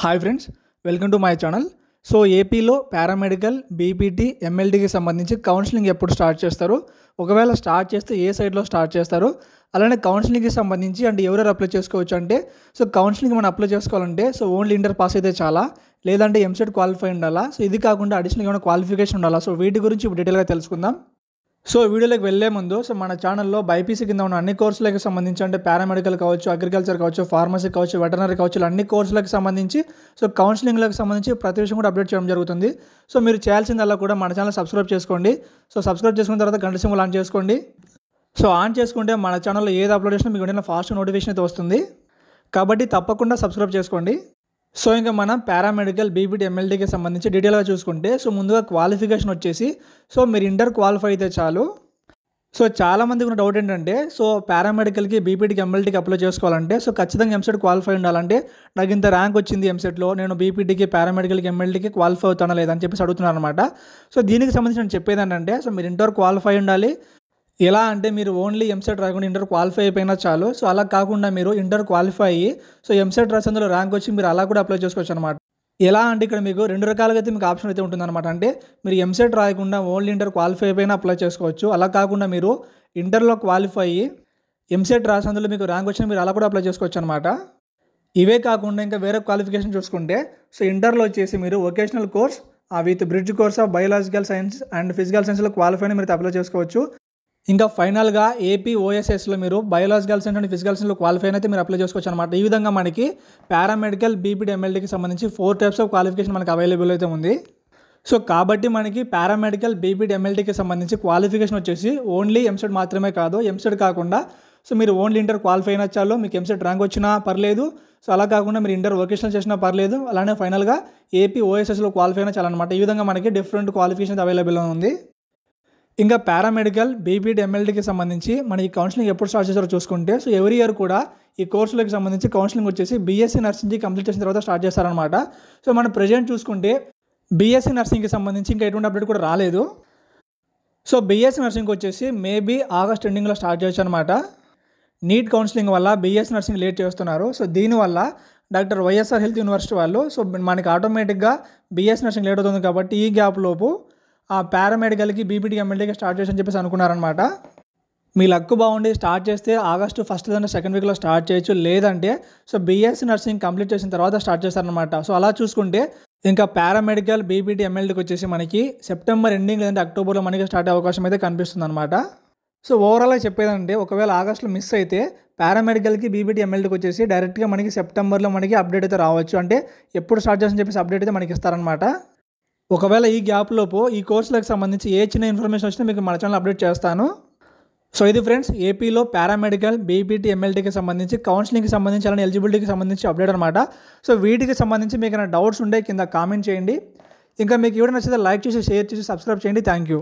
Hi friends, welcome to my channel. So ఏపీలో paramedical, BPT, ఎంఎల్టీకి సంబంధించి counselling ఎప్పుడు start చేస్తారు, ఒకవేళ స్టార్ట్ చేస్తే ఏ సైడ్లో స్టార్ట్ చేస్తారు, అలానే కౌన్సిలింగ్కి సంబంధించి అంటే ఎవరెవరు అప్లై చేసుకోవచ్చు అంటే, సో కౌన్సిలింగ్ మనం అప్లై చేసుకోవాలంటే సో ఓన్లీ ఇంటర్ పాస్ అయితే చాలా, లేదంటే ఎంసెట్ క్వాలిఫై ఉండాలా, సో ఇది కాకుండా అడిషనల్ ఏమైనా క్వాలిఫికేషన్ ఉండాలా. సో వీటి గురించి ఇప్పుడు డీటెయిల్గా తెలుసుకుందాం. సో వీడియోలోకి వెళ్ళే ముందు సో మన ఛానల్లో బైపీసీ కింద ఉన్న అన్ని కోర్సులకు సంబంధించి అంటే పారామెడికల్ కావచ్చు, అగ్రికల్చర్ కావచ్చు, ఫార్మసీ కావచ్చు, వెటనరీ కావచ్చు, ఇలా అన్ని కోర్సులకు సంబంధించి సో కౌన్సిలింగ్లకు సంబంధించి ప్రతి విషయం కూడా అప్డేట్ చేయడం జరుగుతుంది. సో మీరు చేయాల్సిందల్లా కూడా మన ఛానల్ సబ్స్క్రైబ్ చేసుకోండి. సో సబ్స్క్రైబ్ చేసుకున్న తర్వాత గంట సింబల్ ఆన్ చేసుకోండి. సో ఆన్ చేసుకుంటే మన ఛానల్లో ఏది అప్లోడ్ చేసినా మీకు వెంటనే ఫాస్ట్ నోటిఫికేషన్ అయితే వస్తుంది. కాబట్టి తప్పకుండా సబ్స్క్రైబ్ చేసుకోండి. సో ఇంకా మనం పారామెడికల్, బీపీటీ, ఎంఎల్టీకి సంబంధించి డీటెయిల్గా చూసుకుంటే సో ముందుగా క్వాలిఫికేషన్ వచ్చేసి సో మీరు ఇంటర్ క్వాలిఫై అయితే చాలు. సో చాలామందికి ఉన్న డౌట్ ఏంటంటే సో పారామెడికల్కి, బీపీటీకి, ఎంఎల్టీకి అప్లై చేసుకోవాలంటే సో ఖచ్చితంగా ఎంసెట్ క్వాలిఫై ఉండాలంటే నాకు ఇంత ర్యాంక్ వచ్చింది ఎంసెట్లో, నేను బీపీటీకి, పారామెడికల్కి, ఎంఎల్టీకి క్వాలిఫై అవుతానా లేదని చెప్పేసి అడుగుతున్నారు అనమాట. సో దీనికి సంబంధించి నేను చెప్పేది ఏంటంటే సో మీరు ఇంటర్ క్వాలిఫై ఉండాలి. ఎలా అంటే మీరు ఓన్లీ ఎంసెట్ రాకుండా ఇంటర్ క్వాలిఫై అయిపోయినా చాలు. సో అలా కాకుండా మీరు ఇంటర్ క్వాలిఫై అయ్యి సో ఎంసెట్ రాసి అందులో ర్యాంక్ వచ్చి మీరు అలా కూడా అప్లై చేసుకోవచ్చు అనమాట. ఎలా అంటే ఇక్కడ మీకు రెండు రకాలుగా అయితే మీకు ఆప్షన్ అయితే ఉంటుందన్నమాట. అంటే మీరు ఎంసెట్ రాయకుండా ఓన్లీ ఇంటర్ క్వాలిఫై అయిపోయినా అప్లై చేసుకోవచ్చు. అలా కాకుండా మీరు ఇంటర్లో క్వాలిఫై అయ్యి ఎంసెట్ రాసి అందులో మీకు ర్యాంక్ వచ్చినా మీరు అలా కూడా అప్లై చేసుకోవచ్చు అనమాట. ఇవే కాకుండా ఇంకా వేరే క్వాలిఫికేషన్ చూసుకుంటే సో ఇంటర్లో వచ్చేసి మీరు vocational course with bridge course of biological science and physical సైన్స్లో క్వాలిఫై అయినా మీరు అప్లై చేసుకోవచ్చు. ఇంకా ఫైనల్గా ఏపీ ఓఎస్ఎస్లో మీరు బయోలాజికల్ సైన్స్ అండ్ ఫిజికల్ సైన్స్లో క్వాలిఫై అయితే మీరు అప్లై చేసుకోవచ్చు అనమాట. ఈ విధంగా మనకి పారామెడికల్, బీపీటీ, ఎంఎల్టీకి సంబంధించి 4 టైప్స్ ఆఫ్ క్వాలిఫికేషన్ మనకి అవైలబుల్ అయితే ఉంది. సో కాబట్టి మనకి పారామెడికల్, బీపీటీ, ఎంఎల్టీకి సంబంధించి క్వాలిఫికేషన్ వచ్చేసి ఓన్లీ ఎంసెట్ మాత్రమే కాదు, ఎంసెట్ కాకుండా సో మీరు ఓన్లీ ఇంటర్ క్వాలిఫై అయినా చాలు, మీకు ఎంసెట్ ర్యాంక్ వచ్చినా పర్లేదు. సో అలా కాకుండా మీరు ఇంటర్ వొకేషనల్ చేసినా పర్లేదు. అలానే ఫైనల్గా ఏపీ ఓఎస్ఎస్లో క్వాలిఫై అయినా చాలన్నమాట. ఈ విధంగా మనకి డిఫరెంట్ క్వాలిఫికేషన్ అవైలబుల్ ఉంది. ఇంకా పారామెడికల్, బీపీటీ, ఎంఎల్టీకి సంబంధించి మనకి కౌన్సిలింగ్ ఎప్పుడు స్టార్ట్ చేస్తారో చూసుకుంటే సో ఎవ్రీ ఇయర్ కూడా ఈ కోర్సులకు సంబంధించి కౌన్సిలింగ్ వచ్చేసి బీఎస్సీ నర్సింగ్కి కంప్లీట్ చేసిన తర్వాత స్టార్ట్ చేస్తారనమాట. సో మనం ప్రజెంట్ చూసుకుంటే బీఎస్సీ నర్సింగ్కి సంబంధించి ఇంకా ఎటువంటి అప్డేట్ కూడా రాలేదు. సో బీఎస్సీ నర్సింగ్కి వచ్చేసి మేబీ ఆగస్ట్ ఎండింగ్లో స్టార్ట్ చేయొచ్చు అనమాట. నీట్ కౌన్సిలింగ్ వల్ల బీఎస్సీ నర్సింగ్ లేట్ చేస్తున్నారు. సో దీనివల్ల డాక్టర్ వైఎస్ఆర్ హెల్త్ యూనివర్సిటీ వాళ్ళు సో మనకి ఆటోమేటిక్గా బీఎస్సీ నర్సింగ్ లేట్ అవుతుంది. కాబట్టి ఈ గ్యాప్ లోపు ఆ పారామెడికల్కి, బీపీటీకి, ఎంఎల్టీకి స్టార్ట్ చేసి అని చెప్పేసి అనుకున్నారనమాట. మీ లక్ బాగుండి స్టార్ట్ చేస్తే ఆగస్టు 1st లేదా 2nd వీక్లో స్టార్ట్ చేయొచ్చు. లేదంటే సో బీఎస్సీ నర్సింగ్ కంప్లీట్ చేసిన తర్వాత స్టార్ట్ చేస్తారనమాట. సో అలా చూసుకుంటే ఇంకా పారామెడికల్, బీపీటీ, ఎంఎల్టీకి వచ్చేసి మనకి సెప్టెంబర్ ఎండింగ్ లేదంటే అక్టోబర్లో మనకి స్టార్ట్ అయ్యే అవకాశం అయితే కనిపిస్తుంది అనమాట. సో ఓవరాల్గా చెప్పేదంటే ఒకవేళ ఆగస్టులో మిస్ అయితే పారామెడికల్కి, బీపీటీ, ఎంఎల్టీకి వచ్చేసి డైరెక్ట్గా మనకి సెప్టెంబర్లో మనకి అప్డేట్ అయితే రావచ్చు. అంటే ఎప్పుడు స్టార్ట్ చేయాలని చెప్పేసి అప్డేట్ అయితే మనకి ఇస్తారనమాట. ఒకవేళ ఈ గ్యాప్లోపు ఈ కోర్సులకు సంబంధించి ఏ చిన్న ఇన్ఫర్మేషన్ వచ్చినా మీకు మన ఛానల్ అప్డేట్ చేస్తాను. సో ఇది ఫ్రెండ్స్ ఏపీలో పారామెడికల్, బీపీటీ, ఎంఎల్టీకి సంబంధించి కౌన్సిలింగ్కి సంబంధించి అలానే ఎలిజిబిలిటీకి సంబంధించి అప్డేట్ అనమాట. సో వీటికి సంబంధించి మీకు ఏమైనా డౌట్స్ ఉంటే కింద కామెంట్ చేయండి. ఇంకా మీకు వీడియో నచ్చితే లైక్ చేసి, షేర్ చేసి, సబ్స్క్రైబ్ చేయండి. Thank you.